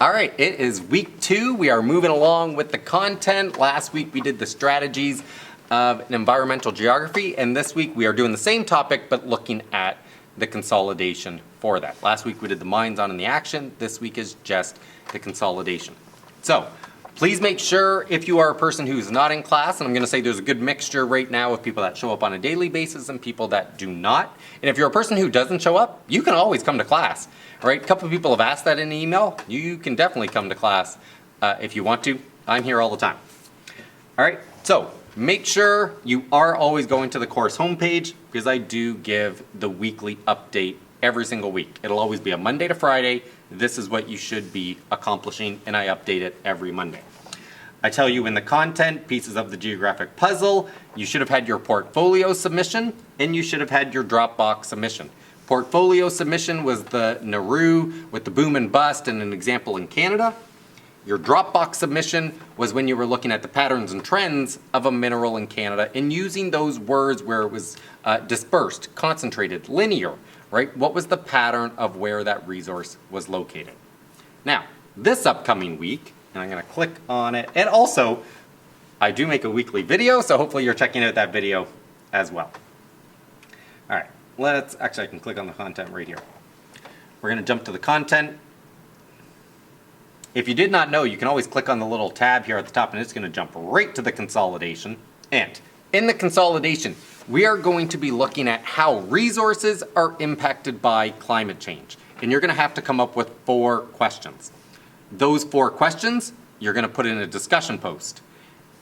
All right, it is week 2. We are moving along with the content. Last week we did the strategies of environmental geography, and this week we are doing the same topic but looking at the consolidation for that. Last week we did the minds on and the action. This week is just the consolidation. So please make sure if you are a person who's not in class, and I'm going to say there's a good mixture right now of people that show up on a daily basis and people that do not. And if you're a person who doesn't show up, you can always come to class. All right, a couple of people have asked that in an email. You can definitely come to class if you want to. I'm here all the time. All right, so make sure you are always going to the course homepage because I do give the weekly update every single week. It'll always be a Monday to Friday. This is what you should be accomplishing, and I update it every Monday. I tell you in the content, pieces of the geographic puzzle, you should have had your portfolio submission, and you should have had your Dropbox submission. Portfolio submission was the Nauru with the boom and bust and an example in Canada. Your Dropbox submission was when you were looking at the patterns and trends of a mineral in Canada and using those words where it was dispersed, concentrated, linear, right? What was the pattern of where that resource was located? Now, this upcoming week, and I'm gonna click on it, and also, I do make a weekly video, so hopefully you're checking out that video as well. All right, actually I can click on the content right here. We're gonna jump to the content. If you did not know, you can always click on the little tab here at the top and it's going to jump right to the consolidation. And in the consolidation, we are going to be looking at how resources are impacted by climate change. And you're going to have to come up with 4 questions. Those 4 questions, you're going to put in a discussion post.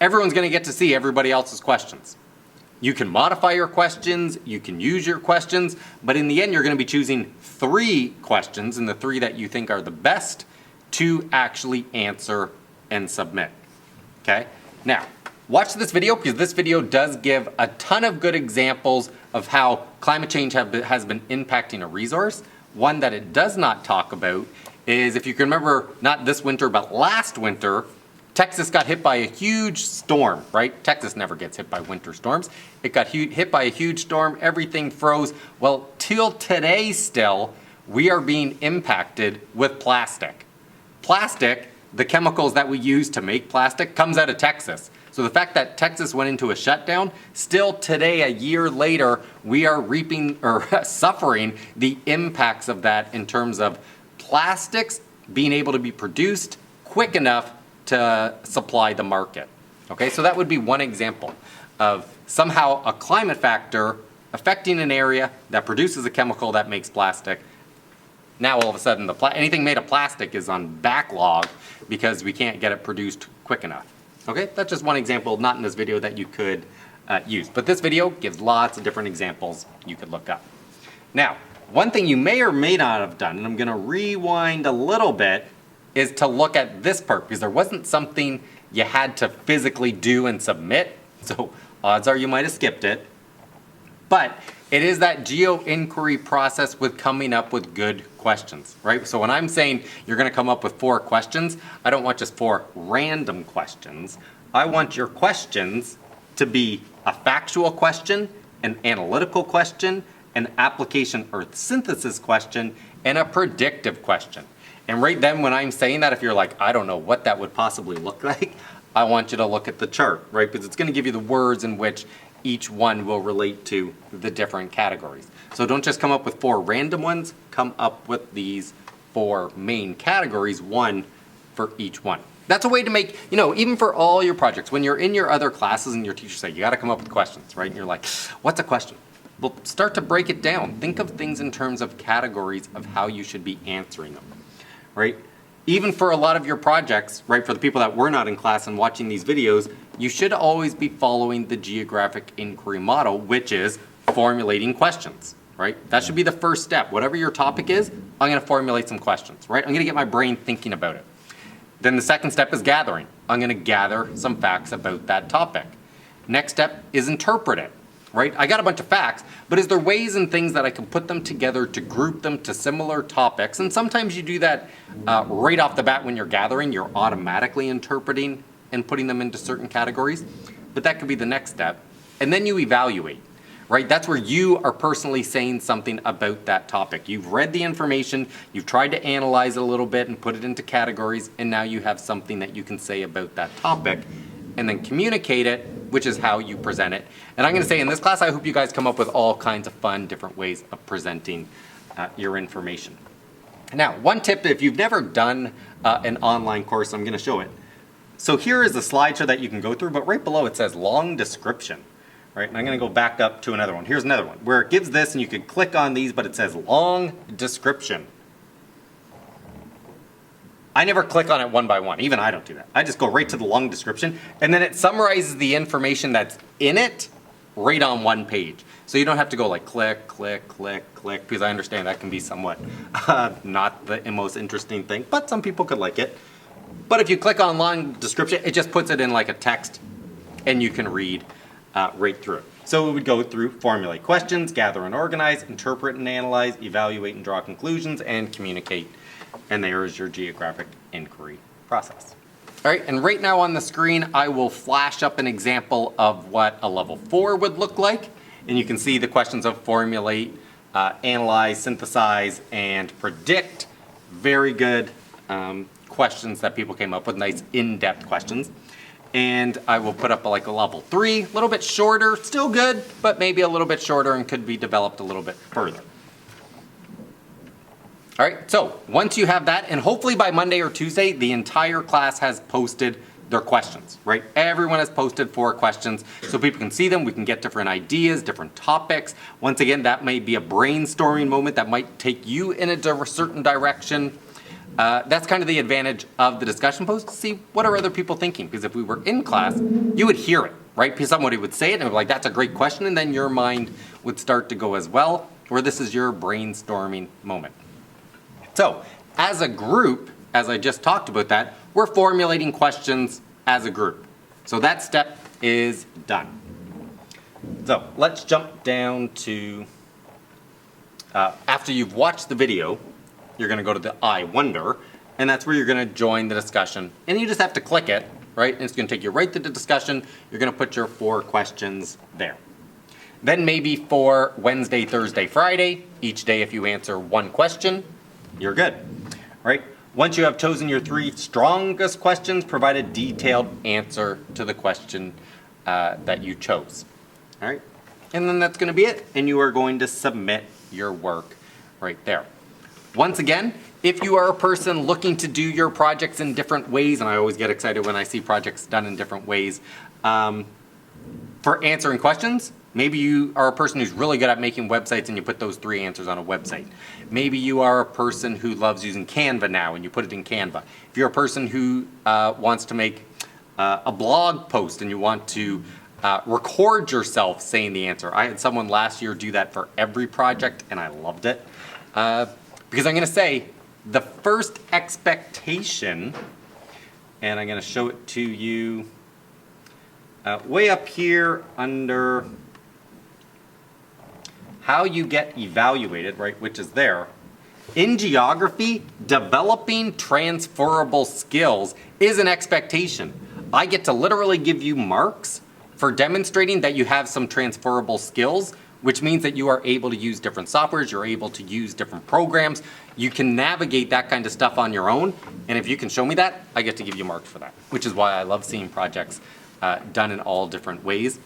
Everyone's going to get to see everybody else's questions. You can modify your questions, you can use your questions, but in the end, you're going to be choosing 3 questions, and the 3 that you think are the best to actually answer and submit, okay? Now, watch this video because this video does give a ton of good examples of how climate change has been impacting a resource. One that it does not talk about is, if you can remember, not this winter, but last winter, Texas got hit by a huge storm, right? Texas never gets hit by winter storms. It got hit by a huge storm, everything froze. Well, till today still, we are being impacted with plastic. Plastic, the chemicals that we use to make plastic, comes out of Texas. So the fact that Texas went into a shutdown, still today, a year later, we are reaping or suffering the impacts of that in terms of plastics being able to be produced quick enough to supply the market. Okay, so that would be one example of somehow a climate factor affecting an area that produces a chemical that makes plastic. Now all of a sudden, anything made of plastic is on backlog because we can't get it produced quick enough. Okay, that's just one example, not in this video, that you could use. But this video gives lots of different examples you could look up. Now, one thing you may or may not have done, and I'm gonna rewind a little bit, is to look at this part because there wasn't something you had to physically do and submit. So odds are you might have skipped it. But it is that geo-inquiry process with coming up with good questions, right? So when I'm saying you're gonna come up with 4 questions, I don't want just 4 random questions. I want your questions to be a factual question, an analytical question, an application or synthesis question, and a predictive question. And right then when I'm saying that, if you're like, I don't know what that would possibly look like, I want you to look at the chart, right? Because it's gonna give you the words in which each one will relate to the different categories. So don't just come up with 4 random ones, come up with these 4 main categories, 1 for each one. That's a way to make, even for all your projects, when you're in your other classes and your teachers say, you gotta come up with questions, right? And you're like, what's a question? Well, start to break it down. Think of things in terms of categories of how you should be answering them, right? Even for a lot of your projects, right, for the people that were not in class and watching these videos, you should always be following the geographic inquiry model, which is formulating questions, right? That should be the first step. Whatever your topic is, I'm gonna formulate some questions, right? I'm gonna get my brain thinking about it. Then the second step is gathering. I'm gonna gather some facts about that topic. Next step is interpret it, right? I got a bunch of facts, but is there ways and things that I can put them together to group them to similar topics? And sometimes you do that right off the bat when you're gathering, you're automatically interpreting and putting them into certain categories, but that could be the next step. And then you evaluate, right? That's where you are personally saying something about that topic. You've read the information, you've tried to analyze it a little bit and put it into categories, and now you have something that you can say about that topic and then communicate it, which is how you present it. And I'm going to say in this class, I hope you guys come up with all kinds of fun, different ways of presenting your information. Now, one tip, if you've never done an online course, I'm going to show it. So here is a slideshow that you can go through, but right below it says long description, right? And I'm going to go back up to another one. Here's another one where it gives this, and you can click on these, but it says long description. I never click on it one by one. Even I don't do that. I just go right to the long description, and then it summarizes the information that's in it right on one page. So you don't have to go like click, click, click, click, because I understand that can be somewhat not the most interesting thing, but some people could like it. But if you click on long description, it just puts it in like a text, and you can read right through it. So we would go through formulate questions, gather and organize, interpret and analyze, evaluate and draw conclusions, and communicate. And there is your geographic inquiry process. All right, and right now on the screen, I will flash up an example of what a level 4 would look like. And you can see the questions of formulate, analyze, synthesize, and predict. Very good questions that people came up with, nice in-depth questions. And I will put up like a level 3, a little bit shorter, still good, but maybe a little bit shorter and could be developed a little bit further. All right, so once you have that, and hopefully by Monday or Tuesday, the entire class has posted their questions, right? Everyone has posted 4 questions so people can see them. We can get different ideas, different topics. Once again, that may be a brainstorming moment that might take you in a certain direction. That's kind of the advantage of the discussion post, to see what are other people thinking. Because if we were in class, you would hear it, right? Because somebody would say it and it would be like, that's a great question. And then your mind would start to go as well, where this is your brainstorming moment. So as a group, as I just talked about that, we're formulating questions as a group. So that step is done. So let's jump down to, after you've watched the video, you're going to go to the I wonder, and that's where you're going to join the discussion. And you just have to click it, right? And it's going to take you right to the discussion. You're going to put your 4 questions there. Then maybe for Wednesday, Thursday, Friday, each day if you answer 1 question, you're good, right? Once you have chosen your 3 strongest questions, provide a detailed answer to the question that you chose, all right? And then that's going to be it, and you are going to submit your work right there. Once again, if you are a person looking to do your projects in different ways, and I always get excited when I see projects done in different ways, for answering questions, maybe you are a person who's really good at making websites and you put those 3 answers on a website. Maybe you are a person who loves using Canva now and you put it in Canva. If you're a person who wants to make a blog post and you want to record yourself saying the answer. I had someone last year do that for every project and I loved it. Because I'm going to say the first expectation, and I'm going to show it to you way up here under how you get evaluated, right, which is there. In geography, developing transferable skills is an expectation. I get to literally give you marks for demonstrating that you have some transferable skills, which means that you are able to use different softwares, you're able to use different programs, you can navigate that kind of stuff on your own, and if you can show me that, I get to give you marks for that, which is why I love seeing projects done in all different ways.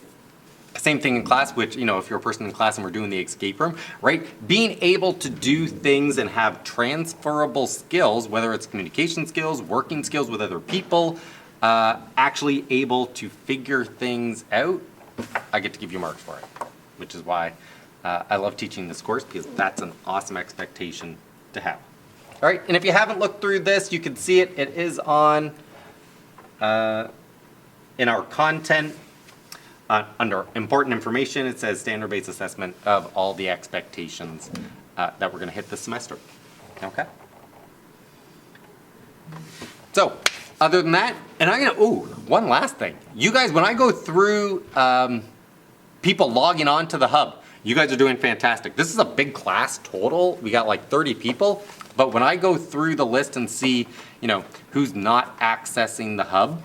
Same thing in class, which, you know, if you're a person in class and we're doing the escape room, right? Being able to do things and have transferable skills, whether it's communication skills, working skills with other people, actually able to figure things out, I get to give you marks for it, which is why I love teaching this course, because that's an awesome expectation to have. All right, and if you haven't looked through this, you can see it. It is on in our content. Under important information, it says standard-based assessment of all the expectations that we're going to hit this semester. Okay? So, other than that, and I'm going to, one last thing. You guys, when I go through people logging on to the hub, you guys are doing fantastic. This is a big class total. We got like 30 people. But when I go through the list and see, you know, who's not accessing the hub,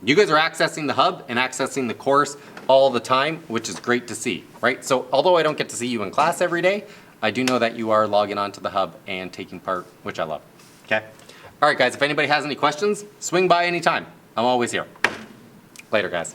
You guys are accessing the hub and accessing the course all the time, which is great to see, right? So although I don't get to see you in class every day, I do know that you are logging onto the hub and taking part, which I love, okay? All right, guys, if anybody has any questions, swing by anytime. I'm always here. Later, guys.